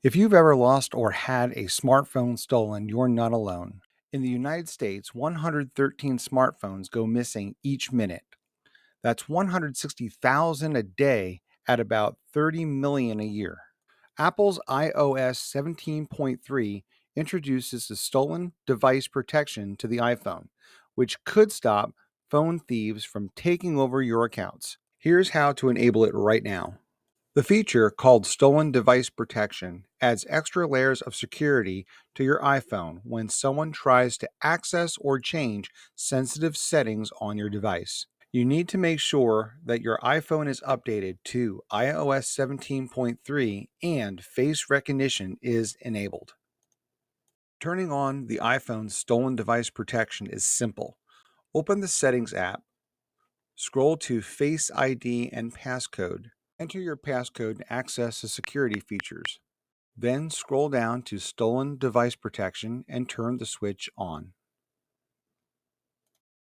If you've ever lost or had a smartphone stolen, you're not alone. In the United States, 113 smartphones go missing each minute. That's 160,000 a day at about 30 million a year. Apple's iOS 17.3 introduces the stolen device protection to the iPhone, which could stop phone thieves from taking over your accounts. Here's how to enable it right now. The feature, called Stolen Device Protection, adds extra layers of security to your iPhone when someone tries to access or change sensitive settings on your device. You need to make sure that your iPhone is updated to iOS 17.3 and face recognition is enabled. Turning on the iPhone's Stolen Device Protection is simple. Open the Settings app, scroll to Face ID and Passcode. Enter your passcode and access the security features. Then scroll down to Stolen Device Protection and turn the switch on.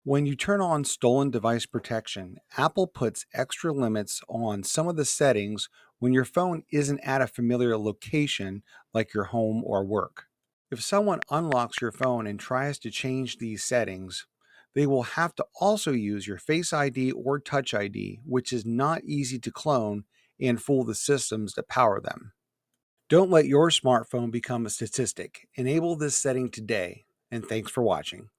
When you turn on Stolen Device Protection, Apple puts extra limits on some of the settings when your phone isn't at a familiar location like your home or work. If someone unlocks your phone and tries to change these settings, they will have to also use your Face ID or Touch ID, which is not easy to clone and fool the systems that power them. Don't let your smartphone become a statistic. Enable this setting today, and thanks for watching.